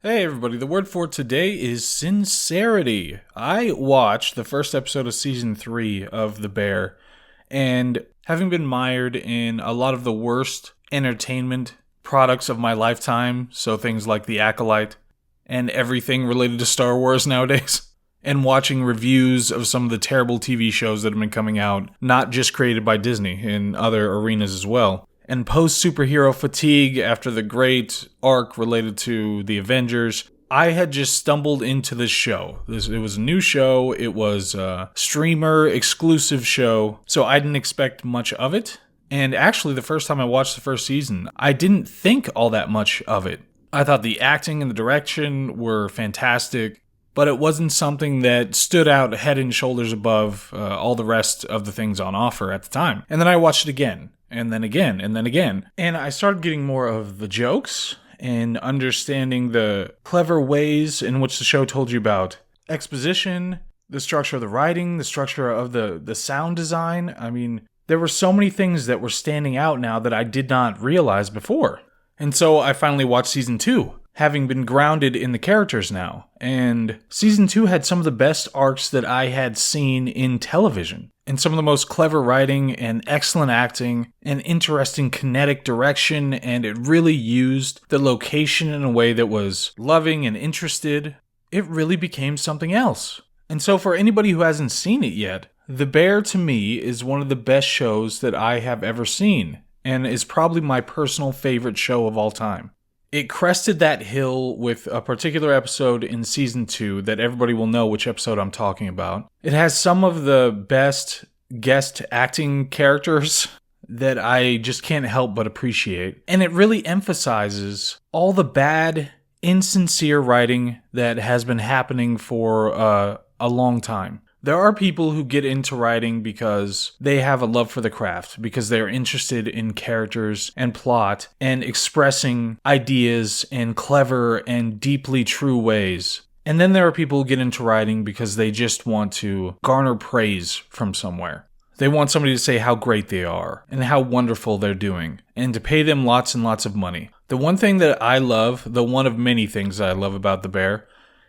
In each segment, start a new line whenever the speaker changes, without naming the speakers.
Hey everybody, the word for today is sincerity. I watched the first episode of season 3 of The Bear, and having been mired in a lot of the worst entertainment products of my lifetime, so things like The Acolyte and everything related to Star Wars nowadays, and watching reviews of some of the terrible TV shows that have been coming out, not just created by Disney, in other arenas as well. And post-superhero fatigue after the great arc related to the Avengers, I had just stumbled into this show. It was a new show, it was a streamer-exclusive show, so I didn't expect much of it. And actually, the first time I watched the first season, I didn't think all that much of it. I thought the acting and the direction were fantastic, but it wasn't something that stood out head and shoulders above all the rest of the things on offer at the time. And then I watched it again. And then again, and then again. And I started getting more of the jokes and understanding the clever ways in which the show told you about exposition, the structure of the writing, the structure of the sound design. I mean, there were so many things that were standing out now that I did not realize before. And so I finally watched season 2, having been grounded in the characters now. And season 2 had some of the best arcs that I had seen in television. And some of the most clever writing and excellent acting and interesting kinetic direction, and it really used the location in a way that was loving and interested. It really became something else. And so for anybody who hasn't seen it yet, The Bear to me is one of the best shows that I have ever seen, and is probably my personal favorite show of all time. It crested that hill with a particular episode in season 2 that everybody will know which episode I'm talking about. It has some of the best guest acting characters that I just can't help but appreciate. And it really emphasizes all the bad, insincere writing that has been happening for a long time. There are people who get into writing because they have a love for the craft, because they're interested in characters and plot and expressing ideas in clever and deeply true ways. And then there are people who get into writing because they just want to garner praise from somewhere. They want somebody to say how great they are and how wonderful they're doing, and to pay them lots and lots of money. The one thing that I love, the one of many things that I love about The Bear,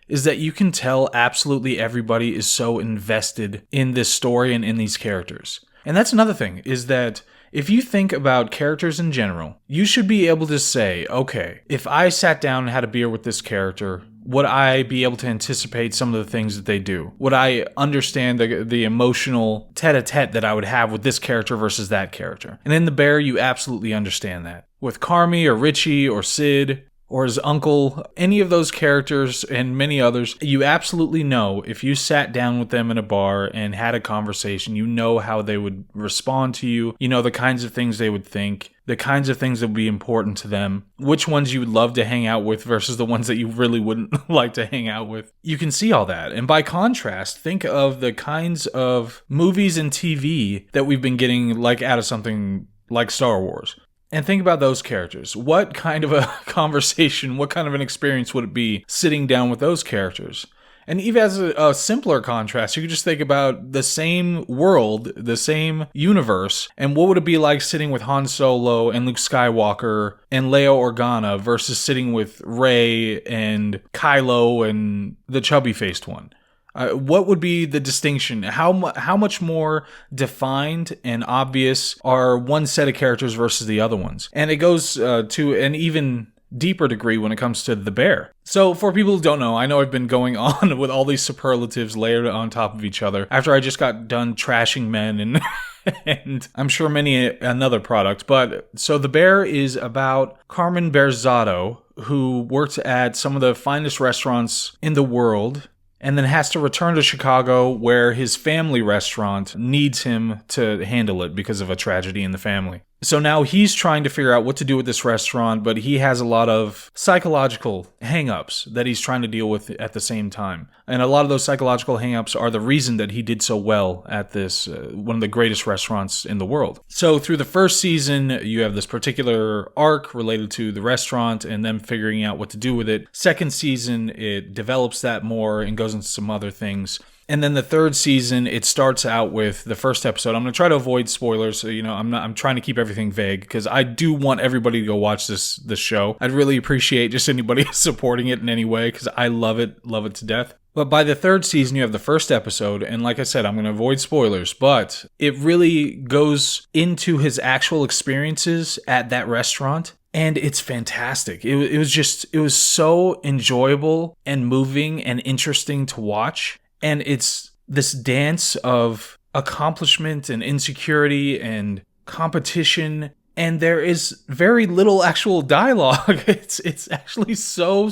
is that you can tell absolutely everybody is so invested in this story and in these characters. And that's another thing, is that if you think about characters in general, you should be able to say, okay, if I sat down and had a beer with this character, would I be able to anticipate some of the things that they do? Would I understand the emotional tete-a-tete that I would have with this character versus that character? And in The Bear, you absolutely understand that. With Carmy or Richie or Sid or his uncle, any of those characters and many others, you absolutely know if you sat down with them in a bar and had a conversation, you know how they would respond to you, you know the kinds of things they would think, the kinds of things that would be important to them, which ones you would love to hang out with versus the ones that you really wouldn't like to hang out with. You can see all that. And by contrast, think of the kinds of movies and TV that we've been getting like out of something like Star Wars. And think about those characters. What kind of a conversation, what kind of an experience would it be sitting down with those characters? And even as a simpler contrast, you could just think about the same world, the same universe, and what would it be like sitting with Han Solo and Luke Skywalker and Leia Organa versus sitting with Rey and Kylo and the chubby-faced one? What would be the distinction? How much more defined and obvious are one set of characters versus the other ones? And it goes to an even deeper degree when it comes to The Bear. So for people who don't know, I know I've been going on with all these superlatives layered on top of each other after I just got done trashing men and and I'm sure many another product. But so The Bear is about Carmen Berzatto, who worked at some of the finest restaurants in the world, and then has to return to Chicago where his family restaurant needs him to handle it because of a tragedy in the family. So now he's trying to figure out what to do with this restaurant, but he has a lot of psychological hang-ups that he's trying to deal with at the same time. And a lot of those psychological hang-ups are the reason that he did so well at this, one of the greatest restaurants in the world. So through the first season, you have this particular arc related to the restaurant and them figuring out what to do with it. Second season, it develops that more and goes into some other things. And then the third season, it starts out with the first episode. I'm going to try to avoid spoilers. So, I'm trying to keep everything vague because I do want everybody to go watch this show. I'd really appreciate just anybody supporting it in any way because I love it to death. But by the third season, you have the first episode, and like I said, I'm going to avoid spoilers, but it really goes into his actual experiences at that restaurant. And it's fantastic. It was so enjoyable and moving and interesting to watch. And it's this dance of accomplishment and insecurity and competition. And there is very little actual dialogue. It's actually so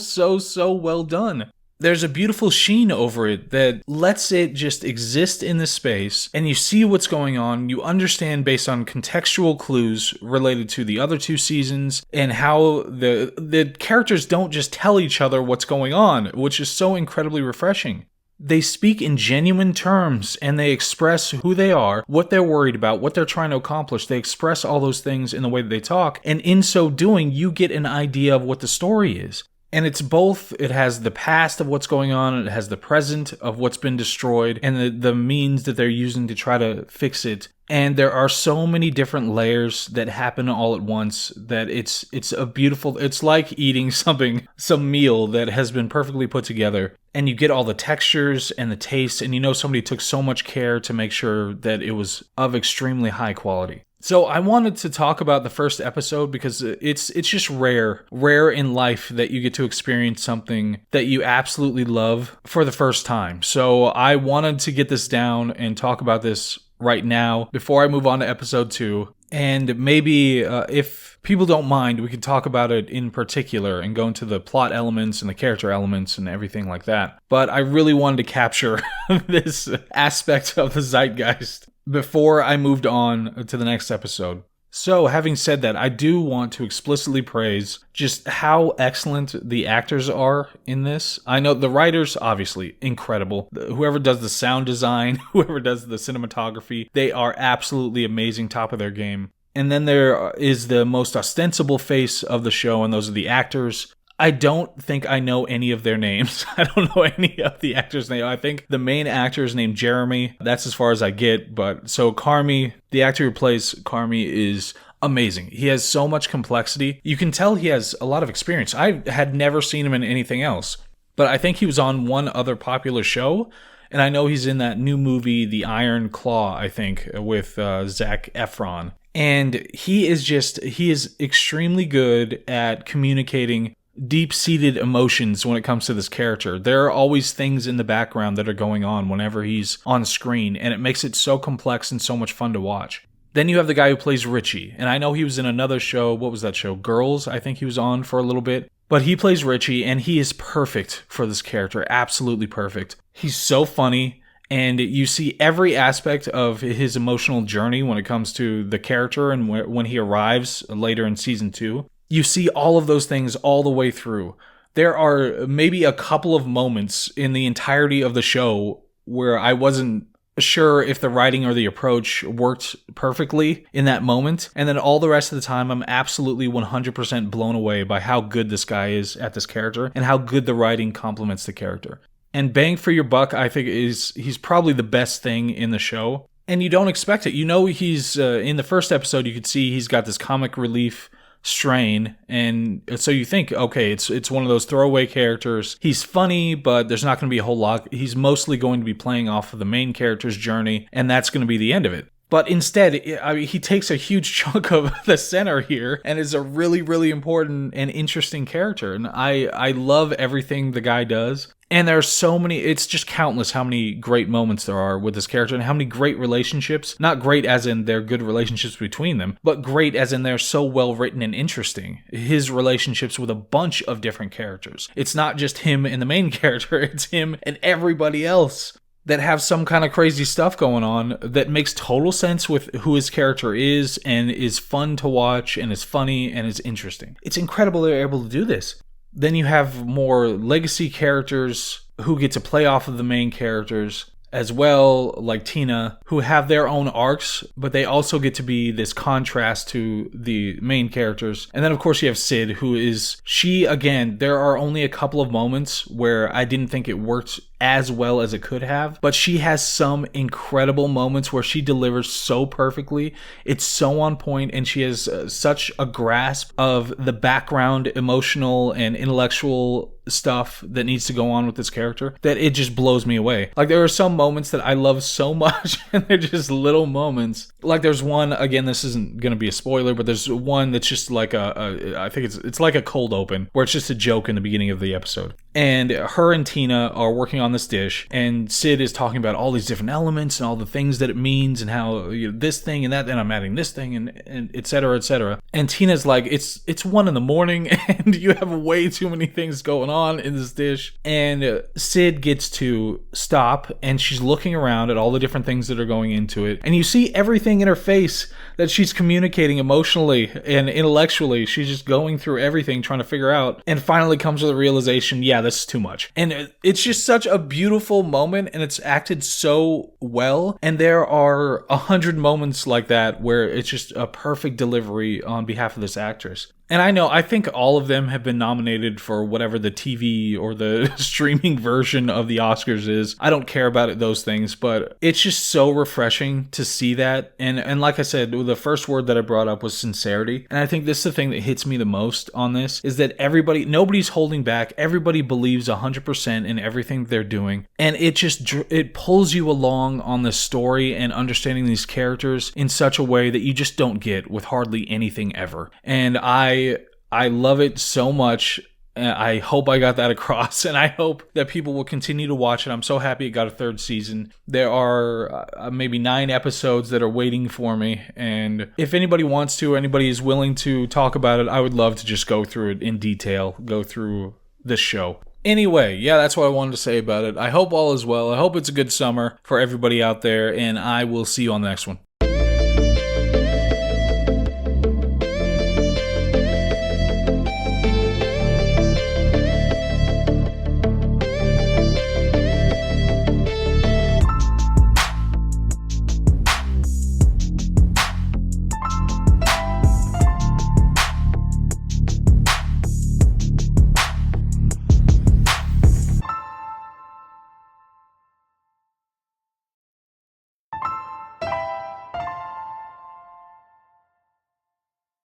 well done. There's a beautiful sheen over it that lets it just exist in the space, and you see what's going on. You understand based on contextual clues related to the other two seasons and how the characters don't just tell each other what's going on, which is so incredibly refreshing. They speak in genuine terms, and they express who they are, what they're worried about, what they're trying to accomplish. They express all those things in the way that they talk, and in so doing, you get an idea of what the story is. And it's both, it has the past of what's going on, and it has the present of what's been destroyed, and the means that they're using to try to fix it. And there are so many different layers that happen all at once that it's like eating some meal that has been perfectly put together. And you get all the textures and the tastes, and somebody took so much care to make sure that it was of extremely high quality. So I wanted to talk about the first episode because it's just rare in life that you get to experience something that you absolutely love for the first time. So I wanted to get this down and talk about this right now before I move on to episode 2. And maybe if people don't mind, we could talk about it in particular and go into the plot elements and the character elements and everything like that. But I really wanted to capture this aspect of the zeitgeist before I moved on to the next episode. So, having said that, I do want to explicitly praise just how excellent the actors are in this. I know the writers, obviously, incredible. Whoever does the sound design, whoever does the cinematography, they are absolutely amazing, top of their game. And then there is the most ostensible face of the show, and those are the actors. I don't think I know any of their names. I don't know any of the actors' names. I think the main actor is named Jeremy. That's as far as I get. But so Carmy, the actor who plays Carmy, is amazing. He has so much complexity. You can tell he has a lot of experience. I had never seen him in anything else. But I think he was on one other popular show. And I know he's in that new movie, The Iron Claw, I think, with Zac Efron. And he is extremely good at communicating deep-seated emotions when it comes to this character. There are always things in the background that are going on whenever he's on screen, and it makes it so complex and so much fun to watch. Then you have the guy who plays Richie, and I know he was in another show. What was that show? Girls, I think he was on for a little bit. But he plays Richie, and he is perfect for this character. Absolutely perfect. He's so funny, and you see every aspect of his emotional journey when it comes to the character and when he arrives later in season 2. You see all of those things all the way through. There are maybe a couple of moments in the entirety of the show where I wasn't sure if the writing or the approach worked perfectly in that moment. And then all the rest of the time, I'm absolutely 100% blown away by how good this guy is at this character and how good the writing complements the character. And bang for your buck, I think he's probably the best thing in the show. And you don't expect it. He's in the first episode, you could see he's got this comic relief strain, and so you think, okay, it's one of those throwaway characters. He's funny, but there's not going to be a whole lot. He's mostly going to be playing off of the main character's journey, and that's going to be the end of it. But instead, he takes a huge chunk of the center here and is a really, really important and interesting character. And I love everything the guy does. And there are so many, it's just countless how many great moments there are with this character and how many great relationships. Not great as in they're good relationships between them, but great as in they're so well written and interesting. His relationships with a bunch of different characters. It's not just him and the main character, it's him and everybody else that have some kind of crazy stuff going on that makes total sense with who his character is and is fun to watch and is funny and is interesting. It's incredible they're able to do this. Then you have more legacy characters who get to play off of the main characters. as well, like Tina, who have their own arcs, but they also get to be this contrast to the main characters. And then, of course, you have Sid, who is, again, there are only a couple of moments where I didn't think it worked as well as it could have, but she has some incredible moments where she delivers so perfectly. It's so on point, and she has such a grasp of the background, emotional and intellectual stuff that needs to go on with this character that it just blows me away. Like, there are some moments that I love so much, and they're just little moments. Like, there's one, again, this isn't gonna be a spoiler, but there's one that's just like I think it's like a cold open, where it's just a joke in the beginning of the episode. And her and Tina are working on this dish, and Sid is talking about all these different elements and all the things that it means, and how, you know, this thing and that, and I'm adding this thing, and et cetera, et cetera. And Tina's like, it's 1 a.m, and you have way too many things going on in this dish. And Sid gets to stop, and she's looking around at all the different things that are going into it, and you see everything in her face that she's communicating emotionally and intellectually. She's just going through everything, trying to figure out, and finally comes to the realization, yeah, this is too much. And it's just such a beautiful moment, and it's acted so well. And there are 100 moments like that where it's just a perfect delivery on behalf of this actress. And I think all of them have been nominated for whatever the TV or the streaming version of the Oscars is. I don't care about those things, but it's just so refreshing to see that. And like I said, the first word that I brought up was sincerity. And I think this is the thing that hits me the most on this, is that nobody's holding back. Everybody believes 100% in everything they're doing. And it pulls you along on the story and understanding these characters in such a way that you just don't get with hardly anything ever. And I love it so much. I hope I got that across, and I hope that people will continue to watch it. I'm so happy it got a 3rd season. There are maybe 9 episodes that are waiting for me, and if anybody wants to, or anybody is willing to talk about it, I would love to just go through it in detail, go through this show. Anyway, yeah, that's what I wanted to say about it. I hope all is well. I hope it's a good summer for everybody out there, and I will see you on the next one.